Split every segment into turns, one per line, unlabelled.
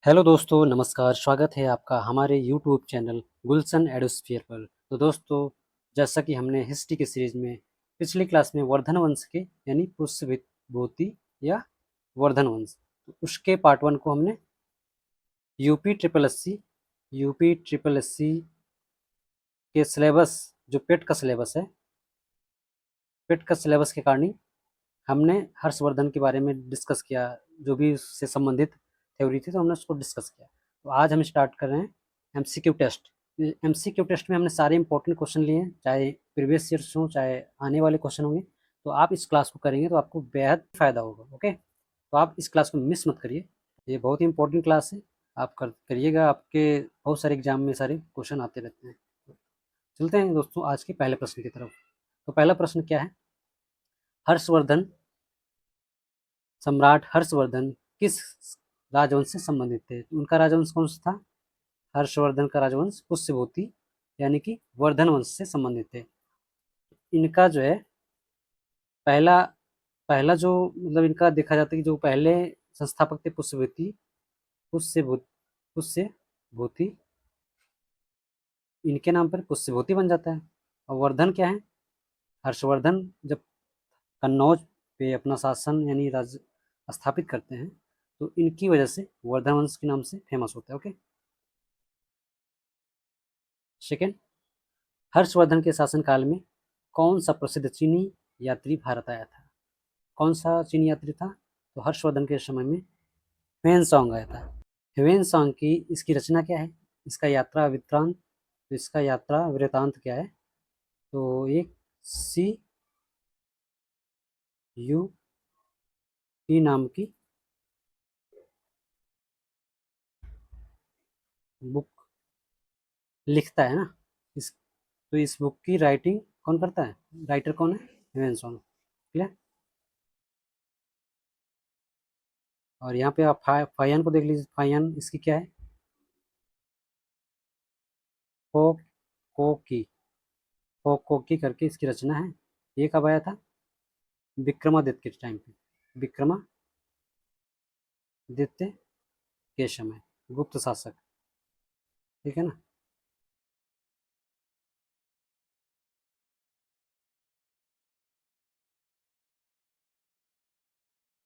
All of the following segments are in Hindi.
हेलो दोस्तों, नमस्कार। स्वागत है आपका हमारे यूट्यूब चैनल गुलशन एडोस्फीयर पर। तो दोस्तों, जैसा कि हमने हिस्ट्री की सीरीज में पिछली क्लास में वर्धन वंश के यानी पुष्य विभूति या वर्धन वंश, तो उसके पार्ट 1 को हमने यूपी ट्रिपल एस सी के सिलेबस, जो पेट का सिलेबस है, पेट का सिलेबस के कारण ही हमने हर्षवर्धन के बारे में डिस्कस किया। जो भी उससे संबंधित थ्योरी थी तो हमने उसको डिस्कस किया। तो आज हम स्टार्ट कर रहे हैं एमसीक्यू टेस्ट। एमसीक्यू टेस्ट में हमने सारे इंपॉर्टेंट क्वेश्चन लिए हैं, चाहे प्रीवियस ईयर्स हों चाहे आने वाले क्वेश्चन होंगे। तो आप इस क्लास को करेंगे तो आपको बेहद फ़ायदा होगा। ओके, तो आप इस क्लास को मिस मत करिए, ये बहुत ही इंपॉर्टेंट क्लास है। आप करिएगा, आपके बहुत सारे एग्जाम में सारे क्वेश्चन आते रहते हैं। चलते हैं दोस्तों आज के पहले प्रश्न की तरफ। तो पहला प्रश्न क्या है? हर्षवर्धन सम्राट हर्षवर्धन किस राजवंश से संबंधित थे? उनका राजवंश कौन सा था? हर्षवर्धन का राजवंश पुष्यभूति यानी कि वर्धन वंश से संबंधित थे। इनका जो है पहला पहला जो मतलब इनका देखा जाता है कि जो पहले संस्थापक थे पुष्यभूति, इनके नाम पर पुष्यभूति बन जाता है। और वर्धन क्या है? हर्षवर्धन जब कन्नौज पे अपना शासन यानी राज्य स्थापित करते हैं तो इनकी वजह से वर्धन वंश के नाम से फेमस होता है। ओके, सेकेंड, हर्षवर्धन के शासनकाल में कौन सा प्रसिद्ध चीनी यात्री भारत आया था? कौन सा चीनी यात्री था? तो हर्षवर्धन के समय में ह्वेनसांग आया था। ह्वेनसांग की इसकी रचना क्या है? इसका यात्रा वृत्तांत, तो इसका यात्रा वृत्तांत क्या है? तो एक सी यू की नाम की बुक लिखता है ना। इस बुक की राइटिंग कौन करता है? राइटर कौन है? ह्वेनसांग। क्लियर। और यहाँ पे आप फायन को देख लीजिए। फायन इसकी क्या है? फो कोकी कोकी करके इसकी रचना है। ये कब आया था? विक्रमादित्य के टाइम पे, विक्रमादित्य के समय, गुप्त शासक। ठीक है ना।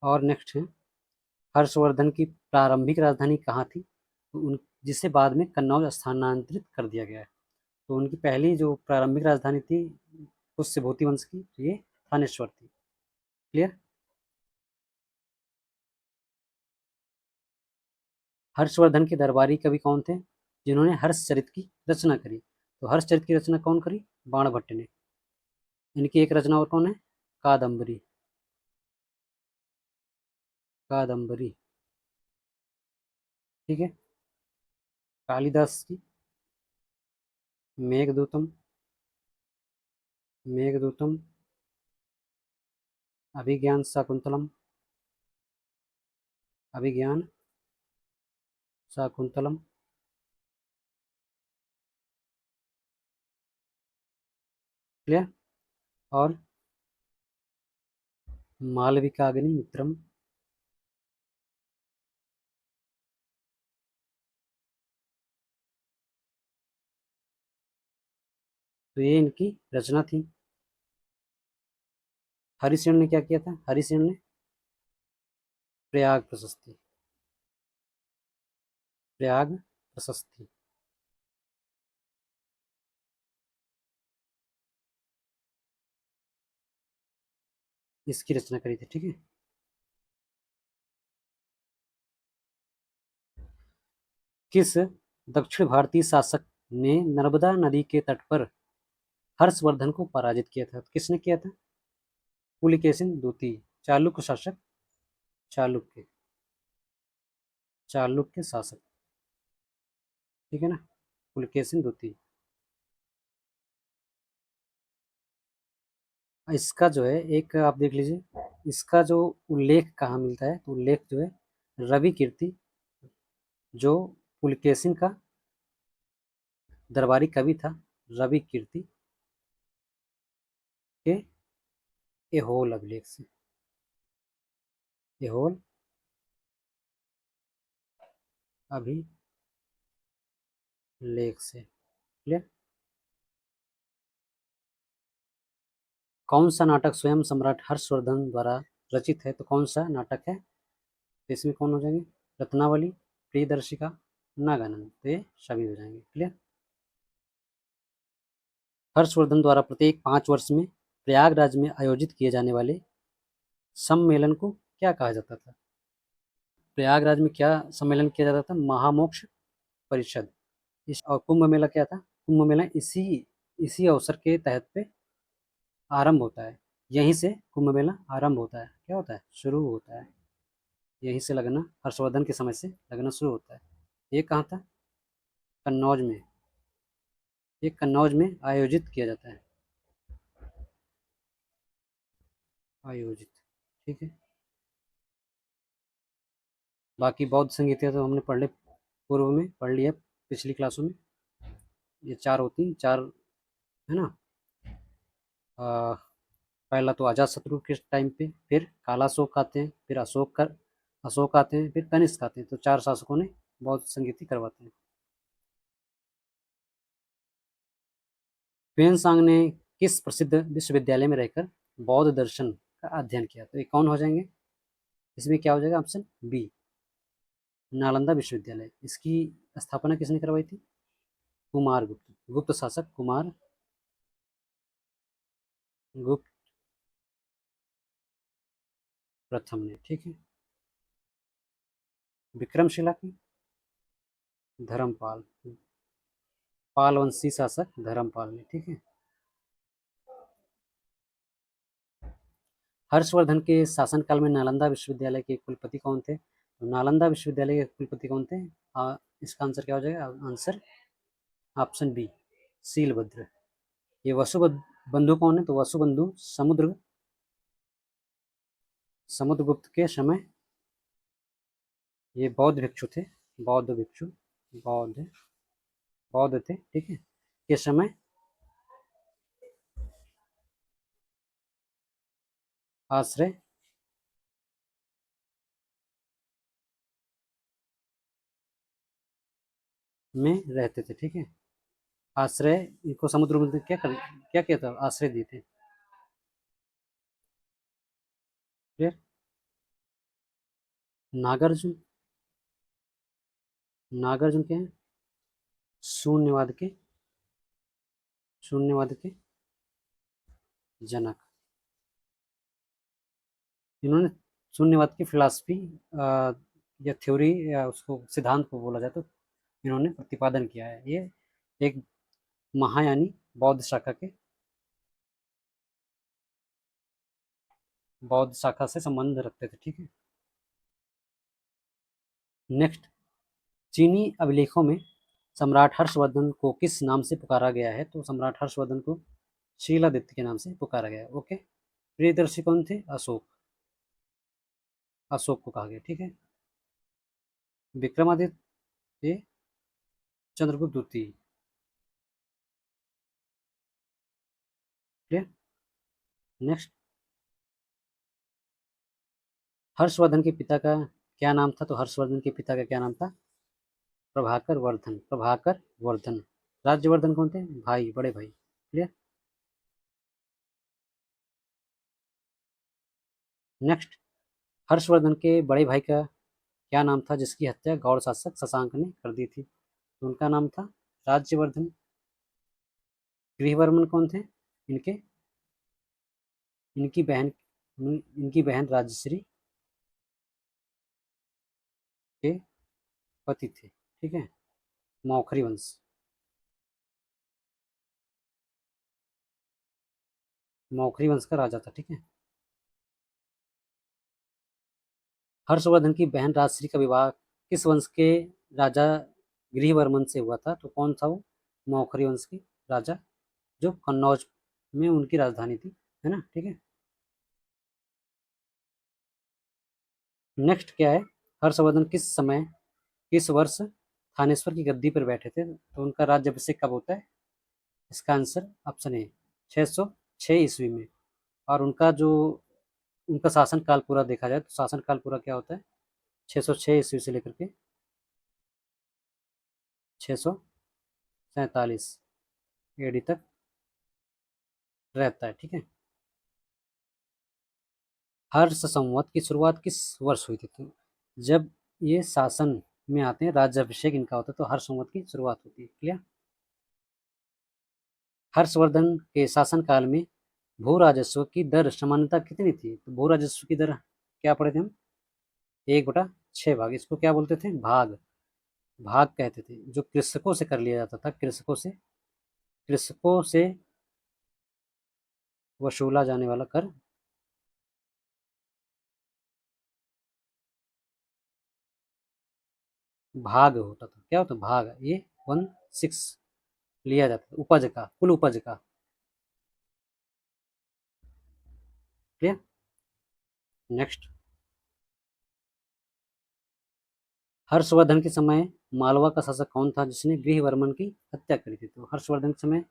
और नेक्स्ट है, हर्षवर्धन की प्रारंभिक राजधानी कहाँ थी? तो उन जिसे बाद में कन्नौज स्थानांतरित कर दिया गया है। तो उनकी पहली जो प्रारंभिक राजधानी थी पुष्यभूति वंश की, तो ये थानेश्वर थी। क्लियर। हर्षवर्धन के दरबारी कवि कौन थे जिन्होंने हर्षचरित की रचना करी? तो हर्षचरित की रचना कौन करी? बाणभट्ट ने। इनकी एक रचना और कौन है? कादम्बरी। कादम्बरी। ठीक है। कालिदास की मेघदूतम। मेघदूतम, अभिज्ञान शाकुंतलम। अभिज्ञान शाकुंतलम। क्लियर। और मालविकाग्नि मित्रम। तो ये इनकी रचना थी। हरिसेन ने क्या किया था? हरिसेन ने प्रयाग प्रशस्ति। प्रयाग प्रशस्ति इसकी रचना करी थी। ठीक है। किस दक्षिण भारतीय शासक ने नर्मदा नदी के तट पर हर्षवर्धन को पराजित किया था? तो किसने किया था? पुलिकेशिन द्वितीय, चालुक्य शासक। चालुक्य चालुक्य शासक। ठीक है ना। पुलिकेशिन द्वितीय। इसका जो है एक आप देख लीजिए, इसका जो उल्लेख कहाँ मिलता है? तो उल्लेख जो है रवि कीर्ति, जो पुलकेशिन का दरबारी कवि था, रवि कीर्ति के एहोल अभिलेख से। एहोल। अभिलेख से। क्लियर। कौन सा नाटक स्वयं सम्राट हर्षवर्धन द्वारा रचित है? तो कौन सा नाटक है? तो इसमें कौन हो जाएंगे? रत्नावली, प्रियदर्शिका, नागानंद। तो ये सभी हो जाएंगे। क्लियर। हर्षवर्धन द्वारा प्रत्येक 5 वर्ष में प्रयागराज में आयोजित किए जाने वाले सम्मेलन को क्या कहा जाता था? प्रयागराज में क्या सम्मेलन किया जाता था? महामोक्ष परिषद। इस और कुंभ मेला क्या था? कुंभ मेला इसी इसी अवसर के तहत पे आरंभ होता है। यहीं से कुंभ मेला आरंभ होता है। क्या होता है? शुरू होता है। यहीं से लगना, हर्षवर्धन के समय से लगना शुरू होता है। ये कहाँ था? कन्नौज में। ये कन्नौज में आयोजित किया जाता है। आयोजित। ठीक है। बाकी बौद्ध संगीत तो हमने पूर्व में पढ़ लिया, पिछली क्लासों में। ये 4 होती हैं, 4 है ना। आ, पहला तो अजातशत्रु के टाइम पे, फिर कालाशोक आते हैं, फिर अशोक आते हैं, फिर कनिष्क आते हैं। तो 4 शासकों ने बौद्ध संगीति करवाते हैं। ह्वेनसांग ने किस प्रसिद्ध विश्वविद्यालय में रहकर बौद्ध दर्शन का अध्ययन किया? तो ये कौन हो जाएंगे? इसमें क्या हो जाएगा? ऑप्शन बी, नालंदा विश्वविद्यालय। इसकी स्थापना किसने करवाई थी? कुमार गुप्त। गुप्त शासक कुमार गुप्त प्रथम ने। ठीक है। विक्रमशिला की? धर्मपाल। पालवंशी शासक धर्मपाल ने। ठीक है। हर्षवर्धन के शासनकाल में नालंदा विश्वविद्यालय के कुलपति कौन थे? तो नालंदा विश्वविद्यालय के कुलपति कौन थे? इसका आंसर क्या हो जाएगा? Answer option B, Shilabhadra. ये वसुबंधु कौन है? तो वसुबंधु समुद्रगुप्त के समय ये बौद्ध भिक्षु थे। बौद्ध भिक्षु, बौद्ध बौद्ध थे। ठीक है। के समय आश्रय में रहते थे। ठीक है। आश्रय, इनको समुद्रगुप्त क्या किया था? आश्रय दिए थे। क्लियर। नागार्जुन। नागार्जुन क्या है? शून्यवाद के शून्यवाद के जनक। इन्होंने शून्यवाद की फिलॉसफी या थ्योरी, या उसको सिद्धांत को बोला जाए तो इन्होंने प्रतिपादन किया है। ये एक महायानी बौद्ध शाखा के बौद्ध शाखा से संबंध रखते थे। ठीक है। नेक्स्ट, चीनी अभिलेखों में सम्राट हर्षवर्धन को किस नाम से पुकारा गया है? तो सम्राट हर्षवर्धन को शीलादित्य के नाम से पुकारा गया है। ओके। प्रियदर्शी कौन थे? अशोक। अशोक को कहा गया। ठीक है। विक्रमादित्य चंद्रगुप्त द्वितीय। क्लियर। नेक्स्ट, हर्षवर्धन के पिता का क्या नाम था? तो हर्षवर्धन के पिता का क्या नाम था? प्रभाकर वर्धन। प्रभाकर वर्धन। राज्यवर्धन कौन थे? भाई, बड़े भाई। क्लियर। नेक्स्ट, हर्षवर्धन के बड़े भाई का क्या नाम था जिसकी हत्या गौड़ शासक शशांक ने कर दी थी? तो उनका नाम था राज्यवर्धन। गृहवर्मन कौन थे इनके? इनकी बहन इनकी बहन राजश्री के पति थे। ठीक है। मौखरी वंश। मौखरी वंश का राजा था। ठीक है। हर्षवर्धन की बहन राजश्री का विवाह किस वंश के राजा गृहवर्मन से हुआ था? तो कौन था वो? मौखरी वंश के राजा, जो कन्नौज में उनकी राजधानी थी। है ना। ठीक है। नेक्स्ट क्या है? हर्षवर्धन किस वर्ष थानेश्वर की गद्दी पर बैठे थे? तो उनका राज्याभिषेक कब होता है? इसका आंसर ऑप्शन ए, 606 ईस्वी में। और उनका शासन काल पूरा देखा जाए तो शासन काल पूरा क्या होता है? 606 ईस्वी से लेकर के 647 AD तक रहता है। ठीक है। हर्ष संवत की शुरुआत किस वर्ष हुई थी? तो जब ये शासन में आते हैं, राज्याभिषेक इनका होता है, तो हर्ष संवत की शुरुआत होती है। क्लियर। हर्षवर्धन के शासनकाल में भू राजस्व की दर सामान्यतः कितनी थी? तो भू राजस्व की दर क्या पढ़े थे हम? 1/6 भाग। इसको क्या बोलते थे? भाग। भाग कहते थे। जो कृषकों से कर लिया जाता था, कृषकों से वसूला जाने वाला कर भाग होता था। क्या होता? भाग। ये 1/6 लिया जाता था उपज का, कुल उपज का। क्लियर। नेक्स्ट, हर्षवर्धन के समय मालवा का शासक कौन था जिसने गृहवर्मन की हत्या करी थी? तो हर्षवर्धन के समय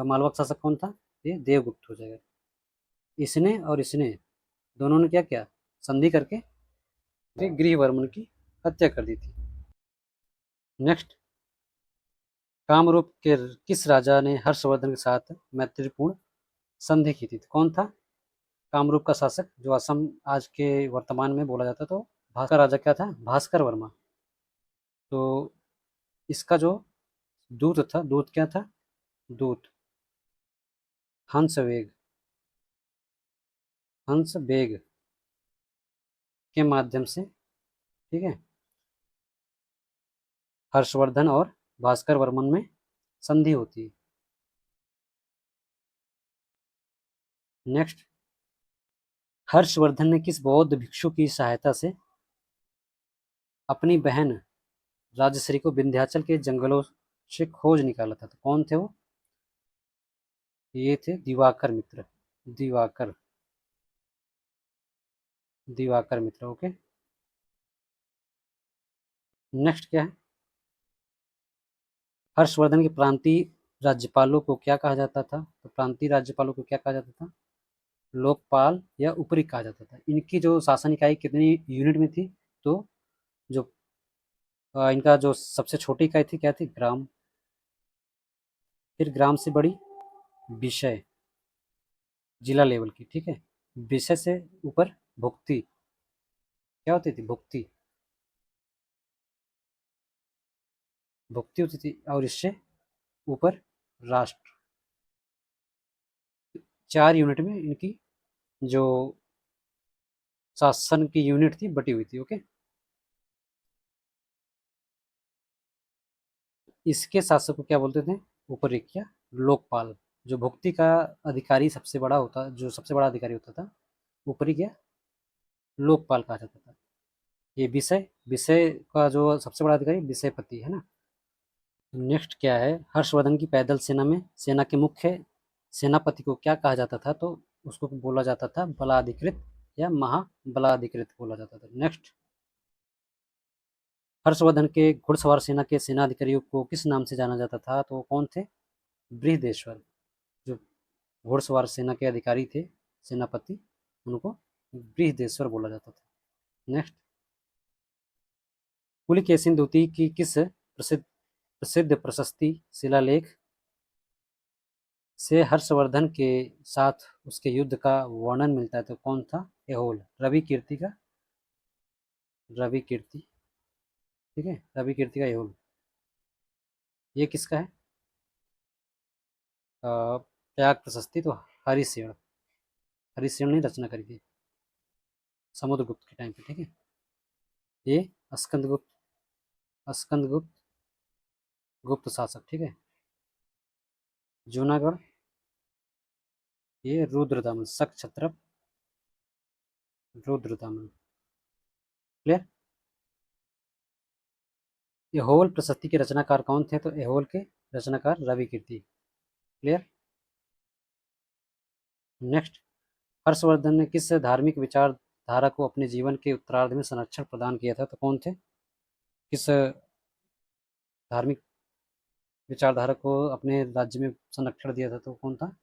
मालवा का शासक कौन था? ये देवगुप्त हो जाएगा। इसने और इसने दोनों ने क्या किया? संधि करके गृहवर्मन की हत्या कर दी थी। नेक्स्ट, कामरूप के किस राजा ने हर्षवर्धन के साथ मैत्रीपूर्ण संधि की थी? तो कौन था कामरूप का शासक, जो असम आज के वर्तमान में बोला जाता? तो भास्कर राजा क्या था? भास्कर वर्मा। तो इसका जो दूत था, दूत क्या था? दूत हंस बेग के माध्यम से, ठीक है, हर्षवर्धन और भास्कर वर्मन में संधि होती है। नेक्स्ट, हर्षवर्धन ने किस बौद्ध भिक्षु की सहायता से अपनी बहन राजश्री को विंध्याचल के जंगलों से खोज निकाला था? तो कौन थे वो? ये थे दिवाकर मित्र। दिवाकर दिवाकर मित्र। ओके। नेक्स्ट क्या है? हर्षवर्धन के प्रांतीय राज्यपालों को क्या कहा जाता था? तो प्रांतीय राज्यपालों को क्या कहा जाता था? लोकपाल या उपरी कहा जाता था। इनकी जो शासन इकाई कितनी यूनिट में थी? तो जो इनका जो सबसे छोटी इकाई थी क्या थी? ग्राम। फिर ग्राम से बड़ी विषय, जिला लेवल की। ठीक है। विषय से ऊपर भुक्ति। क्या होती थी? भुक्ति। भुक्ति होती थी। और इससे ऊपर राष्ट्र। 4 यूनिट में इनकी जो शासन की यूनिट थी बटी हुई थी। ओके। इसके शासक को क्या बोलते थे? उपरी या लोकपाल। जो भुक्ति का अधिकारी सबसे बड़ा होता, जो सबसे बड़ा अधिकारी होता था, उपरी या लोकपाल कहा जाता था। ये विषय विषय का जो सबसे बड़ा अधिकारी विषयपति है ना। नेक्स्ट क्या है? हर्षवर्धन की पैदल सेना में सेना के मुख्य सेनापति को क्या कहा जाता था? तो उसको बोला जाता था बलाधिकृत या महाबलाधिकृत बोला जाता था। नेक्स्ट, हर्षवर्धन के घुड़सवार सेना के सेनाधिकारियों को किस नाम से जाना जाता था? तो कौन थे? बृहदेश्वर। जो घुड़सवार सेना के अधिकारी थे, सेनापति, उनको बृहदेश्वर बोला जाता था। नेक्स्ट, पुलिकेशिन द्वितीय की किस प्रसिद्ध प्रशस्ति शिलालेख से हर्षवर्धन के साथ उसके युद्ध का वर्णन मिलता है? तो कौन था? एहोल। रवि कीर्ति का, रवि कीर्ति। ठीक है, रवि कीर्ति का एहोल। ये किसका है? त्याग प्रशस्ति तो हरिसेन। हरिसेन ने रचना करी थी समुद्रगुप्त के टाइम पे। ठीक है। ये स्कंदगुप्त, स्कंदगुप्त गुप्त शासक। ठीक है। जूनागढ़, ये रुद्रदमन, शक क्षत्रप रुद्रदमन। क्लियर। एहोल प्रशस्ति के रचनाकार कौन थे? तो एहोल के रचनाकार रवि कीर्ति। क्लियर। नेक्स्ट, हर्षवर्धन ने किस धार्मिक विचारधारा को अपने जीवन के उत्तरार्ध में संरक्षण प्रदान किया था? तो कौन थे? किस धार्मिक विचारधारा को अपने राज्य में संरक्षण दिया था? तो कौन था?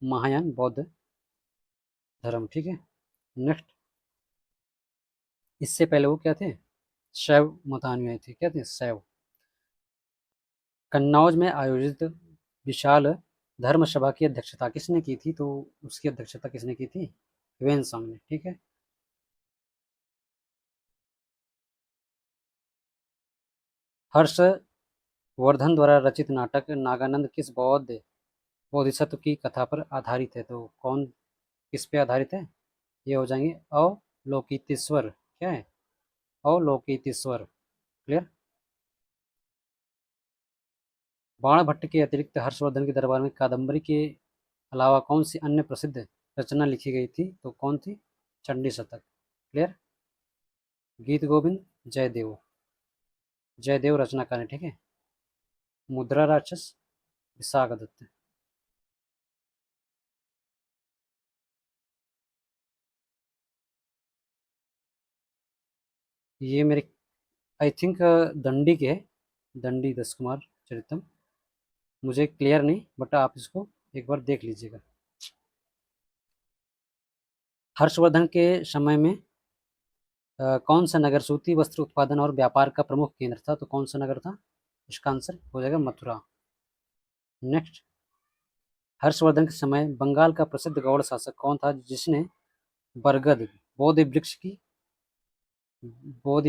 महायान बौद्ध धर्म। ठीक है। नेक्स्ट, इससे पहले वो क्या थे? शैव मतानुयायी थे। क्या थे? शैव। कन्नौज में आयोजित विशाल धर्म सभा की अध्यक्षता किसने की थी? तो उसकी अध्यक्षता किसने की थी? ह्वेनसांग ने। ठीक है। हर्षवर्धन द्वारा रचित नाटक नागानंद किस बौद्ध बोधिसत्व की कथा पर आधारित है? तो कौन किस पे आधारित है? ये हो जाएंगे अवलोकितेश्वर। क्या है? अवलोकितेश्वर। क्लियर। बाणभट्ट के अतिरिक्त हर्षवर्धन के दरबार में कादम्बरी के अलावा कौन सी अन्य प्रसिद्ध रचना लिखी गई थी? तो कौन थी? चंडी शतक। क्लियर। गीत गोविंद जयदेव। जयदेव रचनाकार है। ठीक है। मुद्रा राक्षस विशाखदत्त। ये मेरे आई थिंक दंडी के है। दंडी दस कुमार चरितम। मुझे क्लियर नहीं, बट आप इसको एक बार देख लीजिएगा। हर्षवर्धन के समय में कौन सा नगर सूती वस्त्र उत्पादन और व्यापार का प्रमुख केंद्र था? तो कौन सा नगर था? इसका आंसर हो जाएगा मथुरा। नेक्स्ट। हर्षवर्धन के समय बंगाल का प्रसिद्ध गौड़ शासक कौन था जिसने बरगद बोधि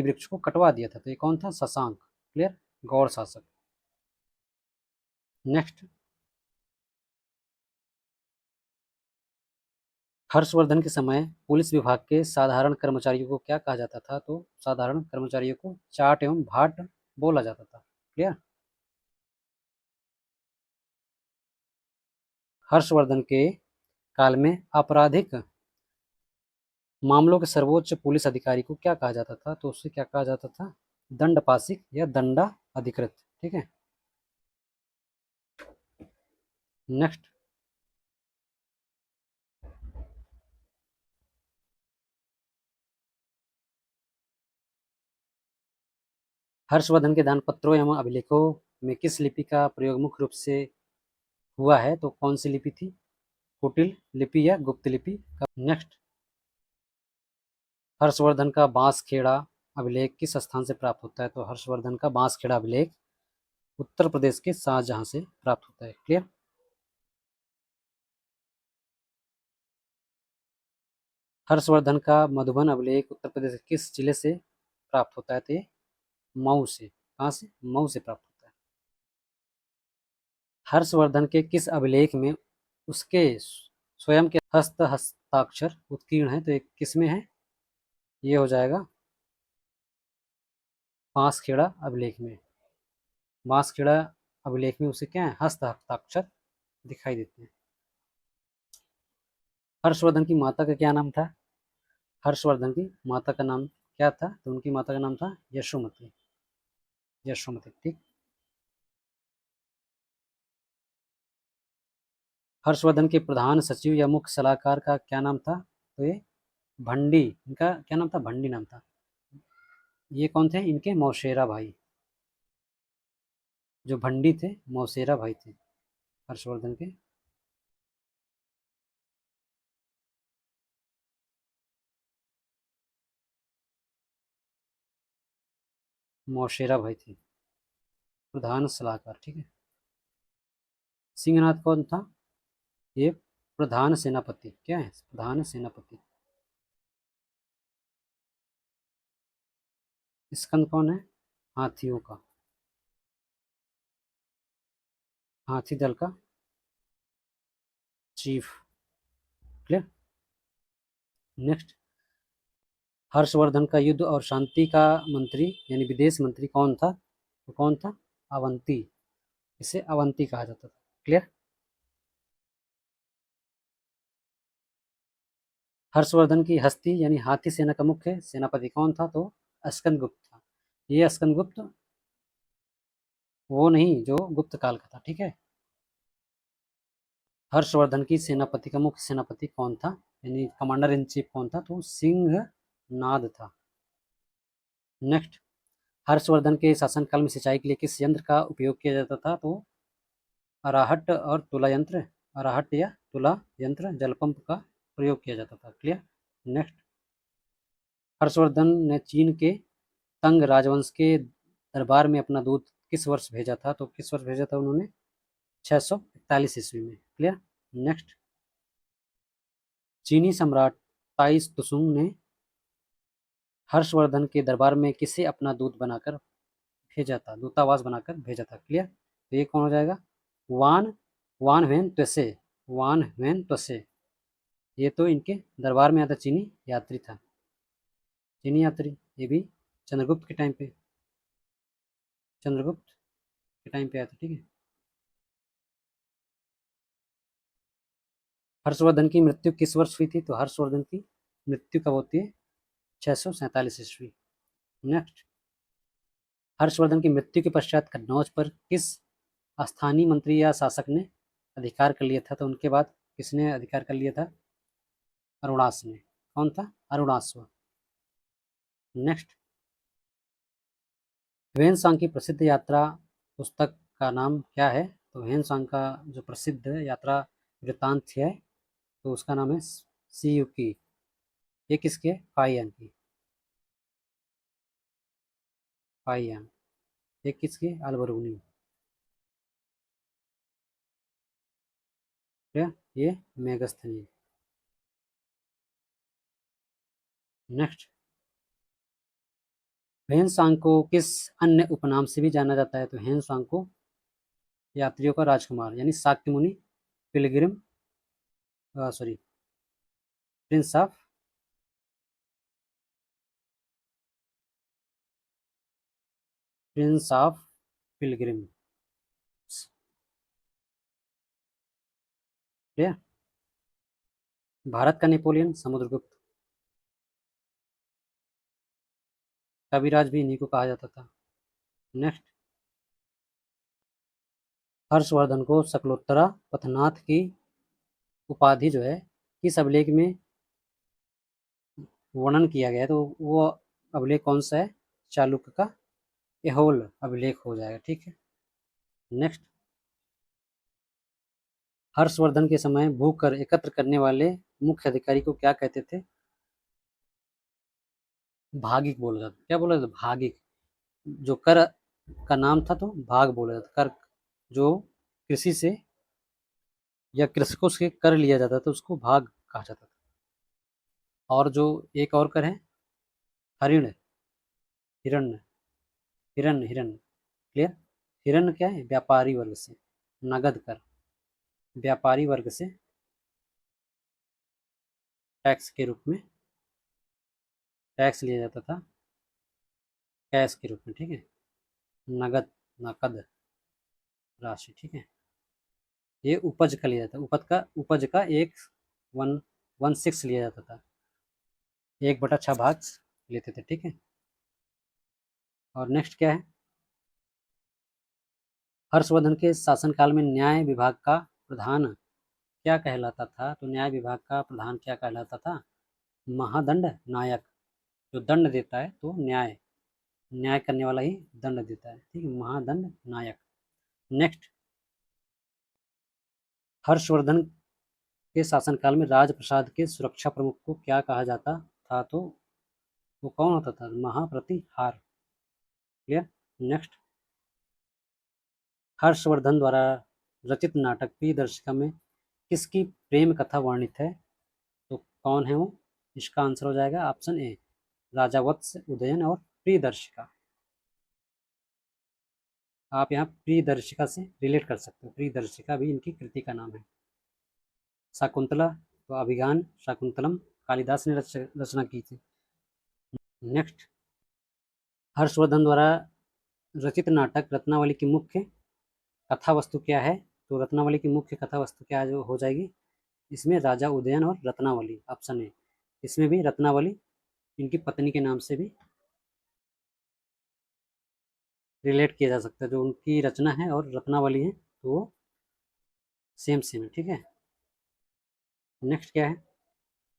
वृक्ष को कटवा दिया था? तो ये कौन था? शशांक। क्लियर। गौड़ शासक। नेक्स्ट। हर्षवर्धन के समय पुलिस विभाग के साधारण कर्मचारियों को क्या कहा जाता था? तो साधारण कर्मचारियों को चाट एवं भाट बोला जाता था। क्लियर। हर्षवर्धन के काल में आपराधिक मामलों के सर्वोच्च पुलिस अधिकारी को क्या कहा जाता था? तो उससे क्या कहा जाता था? दंडपाशिक या दंडा अधिकृत। ठीक है। नेक्स्ट। हर्षवर्धन के दानपत्रों एवं अभिलेखों में किस लिपि का प्रयोग मुख्य रूप से हुआ है? तो कौन सी लिपि थी? कुटिल लिपि या गुप्त लिपि का? नेक्स्ट। हर्षवर्धन का बांसखेड़ा अभिलेख किस स्थान से प्राप्त होता है? तो हर्षवर्धन का बांसखेड़ा अभिलेख उत्तर प्रदेश के शाहजहां से प्राप्त होता है। क्लियर। हर्षवर्धन का मधुबन अभिलेख उत्तर प्रदेश के किस जिले से प्राप्त होता है? तो ये मऊ से। कहाँ से? मऊ से प्राप्त होता है। हर्षवर्धन के किस अभिलेख में उसके स्वयं के हस्ताक्षर उत्कीर्ण है? तो ये किस में है? ये हो जाएगा बांसखेड़ा अभिलेख में। बांसखेड़ा अभिलेख में उसे क्या है? हस्ताक्षर दिखाई देते हैं। हर्षवर्धन की माता का क्या नाम था? हर्षवर्धन की माता का नाम क्या था? तो उनकी माता का नाम था यशोमती। यशोमती। ठीक। हर्षवर्धन के प्रधान सचिव या मुख्य सलाहकार का क्या नाम था? तो ये भंडी। इनका क्या नाम था? भंडी नाम था। ये कौन थे? इनके मौसेरा भाई। जो भंडी थे मौसेरा भाई थे हर्षवर्धन के। मौसेरा भाई थे प्रधान सलाहकार। ठीक है। सिंहनाथ कौन था? ये प्रधान सेनापति। क्या है? प्रधान सेनापति। स्कंद कौन है? हाथियों का। हाथी दल का चीफ। क्लियर। नेक्स्ट। हर्षवर्धन का युद्ध और शांति का मंत्री यानी विदेश मंत्री कौन था? तो कौन था? अवंती। इसे अवंती कहा जाता था। क्लियर। हर्षवर्धन की हस्ती यानी हाथी सेना का मुख्य सेनापति कौन था? तो स्कंदगुप्त था। ये स्कंदगुप्त वो नहीं जो गुप्त काल का था। ठीक है। हर्षवर्धन की सेनापति का मुख्य सेनापति कौन था यानी कमांडर इन चीफ कौन था? तो सिंहनाद था। नेक्स्ट। हर्षवर्धन के शासनकाल में सिंचाई के लिए किस यंत्र का उपयोग किया जाता था? तो अराहट और तुला यंत्र। अराहट या तुला यंत्र जल पंप का प्रयोग किया जाता था। क्लियर। नेक्स्ट। हर्षवर्धन ने चीन के तंग राजवंश के दरबार में अपना दूध किस वर्ष भेजा था? तो किस वर्ष भेजा था उन्होंने? 641 ईस्वी में। क्लियर। नेक्स्ट, चीनी सम्राट ताइस तुसुंग ने हर्षवर्धन के दरबार में किसे अपना दूत बनाकर भेजा था, दूतावास बनाकर भेजा था? क्लियर। तो ये कौन हो जाएगा? वान वान ह्वेन त्वसे, वान ह्वेन त्वसे। ये तो इनके दरबार में आता चीनी यात्री था, चीनी यात्री। ये भी चंद्रगुप्त के टाइम पे, चंद्रगुप्त के टाइम पे आया था। ठीक है। हर्षवर्धन की मृत्यु किस वर्ष हुई थी? तो हर्षवर्धन की मृत्यु कब होती है? 647 ईस्वी। नेक्स्ट, हर्षवर्धन की मृत्यु के पश्चात कन्नौज पर किस स्थानीय मंत्री या शासक ने अधिकार कर लिया था? तो उनके बाद किसने अधिकार कर लिया था? अरुणास ने। कौन था? अरुणाश्व। नेक्स्ट, ह्वेन की प्रसिद्ध यात्रा पुस्तक का नाम क्या है? तो ह्वेन का जो प्रसिद्ध यात्रा वृत्तांत है, तो उसका नाम है सीयूकी। ये किसके? फाइयान की, फाइयान। ये किसकी? अलबरूनी। ये मेगस्थनी। नेक्स्ट, ह्वेन को किस अन्य उपनाम से भी जाना जाता है? तो ह्वेन को यात्रियों का राजकुमार, यानी शाक्य मुनि, Pilgrim, sorry, Prince of, Prince of Pilgrim. Bharat का नेपोलियन समुद्रगुप्त, कविराज भी इन्हीं को कहा जाता था। नेक्स्ट, हर्षवर्धन को शकलोत्तरा पथनाथ की उपाधि जो है किस अभिलेख में वर्णन किया गया है? तो वो अभिलेख कौन सा है? चालुक्य का एहोल अभिलेख हो जाएगा। ठीक है। नेक्स्ट, हर्षवर्धन के समय भूकर एकत्र करने वाले मुख्य अधिकारी को क्या कहते थे? भागिक बोला जाता। क्या बोला जाता? भागिक। जो कर का नाम था तो भाग बोला जाता। कर जो कृषि से या कृषकों से कर लिया जाता था उसको भाग कहा जाता था। और जो एक और कर है हरिण, हिरण्य, हिरण्य, हिरण्य। क्लियर। हिरण्य क्या है? व्यापारी वर्ग से नगद कर, व्यापारी वर्ग से टैक्स के रूप में टैक्स लिया जाता था, कैश के रूप में। ठीक है। नगद, नकद राशि। ठीक है। ये उपज का लिया जाता है, उपज का एक वन 1/6 लिया जाता था, 1/6 भाग लेते थे। ठीक है। और नेक्स्ट क्या है? हर्षवर्धन के शासनकाल में न्याय विभाग का प्रधान क्या कहलाता था? तो न्याय विभाग का प्रधान क्या कहलाता था? महादंड नायक। जो दंड देता है तो न्याय न्याय करने वाला ही दंड देता है। ठीक है। महादंड नायक। नेक्स्ट, हर्षवर्धन के शासनकाल में राजप्रसाद के सुरक्षा प्रमुख को क्या कहा जाता था? तो वो कौन होता था? महाप्रतिहार। क्लियर। नेक्स्ट, हर्षवर्धन द्वारा रचित नाटक प्रियदर्शिका में किसकी प्रेम कथा वर्णित है? तो कौन है वो? इसका आंसर हो जाएगा ऑप्शन ए, राजा वत्स, उदयन और प्रियदर्शिका। आप यहाँ प्रियदर्शिका से रिलेट कर सकते हो, प्रियदर्शिका भी इनकी कृति का नाम है। शाकुंतला तो अभिज्ञान शाकुंतलम कालिदास ने रचना की थी। नेक्स्ट, हर्षवर्धन द्वारा रचित नाटक रत्नावली की मुख्य कथा वस्तु क्या है? तो रत्नावली की मुख्य कथा वस्तु क्या जो हो जाएगी? इसमें राजा उदयन और रत्नावली, ऑप्शन ए। इसमें भी रत्नावली इनकी पत्नी के नाम से भी रिलेट किया जा सकता है। जो उनकी रचना है और रत्नावली है तो वो सेम सेम है। ठीक है। नेक्स्ट क्या है?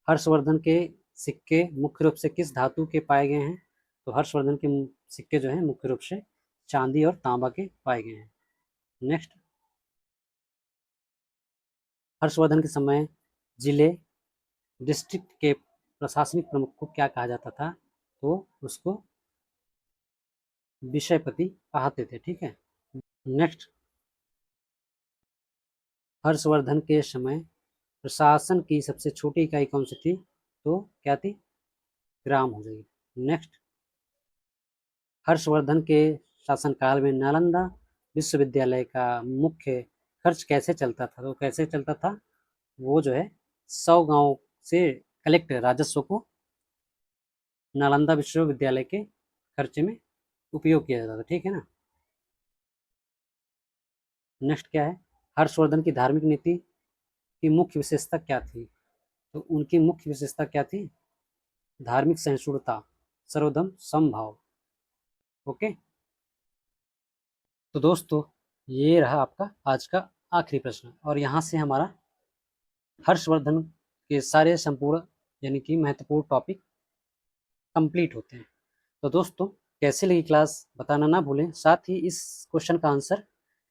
हर्षवर्धन के सिक्के मुख्य रूप से किस धातु के पाए गए हैं? तो हर्षवर्धन के सिक्के जो हैं मुख्य रूप से चांदी और तांबा के पाए गए हैं। नेक्स्ट, हर्षवर्धन के समय जिले डिस्ट्रिक्ट के प्रशासनिक प्रमुख को क्या कहा जाता था? तो उसको विषयपति कहते थे। ठीक है। नेक्स्ट, हर्षवर्धन के समय प्रशासन की सबसे छोटी इकाई कौन सी थी? तो क्या थी? ग्राम हो जाएगी। नेक्स्ट, हर्षवर्धन के शासनकाल में नालंदा विश्वविद्यालय का मुख्य खर्च कैसे चलता था? तो कैसे चलता था? वो जो है 100 गांव से कलेक्ट राजस्व को नालंदा विश्वविद्यालय के खर्चे में उपयोग किया जाता था। ठीक है ना। नेक्स्ट क्या है? हर्षवर्धन की धार्मिक नीति की मुख्य विशेषता क्या थी? तो उनकी मुख्य विशेषता क्या थी? धार्मिक सहिष्णुता, सर्वधर्म समभाव। ओके, तो दोस्तों ये रहा आपका आज का आखिरी प्रश्न, और यहाँ से हमारा हर्षवर्धन के सारे संपूर्ण यानी कि महत्वपूर्ण टॉपिक कंप्लीट होते हैं। तो दोस्तों कैसे लगी क्लास बताना ना भूलें, साथ ही इस क्वेश्चन का आंसर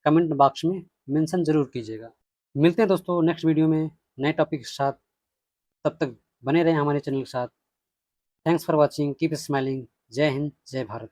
कमेंट बॉक्स में मेंशन जरूर कीजिएगा। मिलते हैं दोस्तों नेक्स्ट वीडियो में नए टॉपिक के साथ। तब तक बने रहें हमारे चैनल के साथ। Thanks for watching, keep smiling. जय हिंद, जय भारत।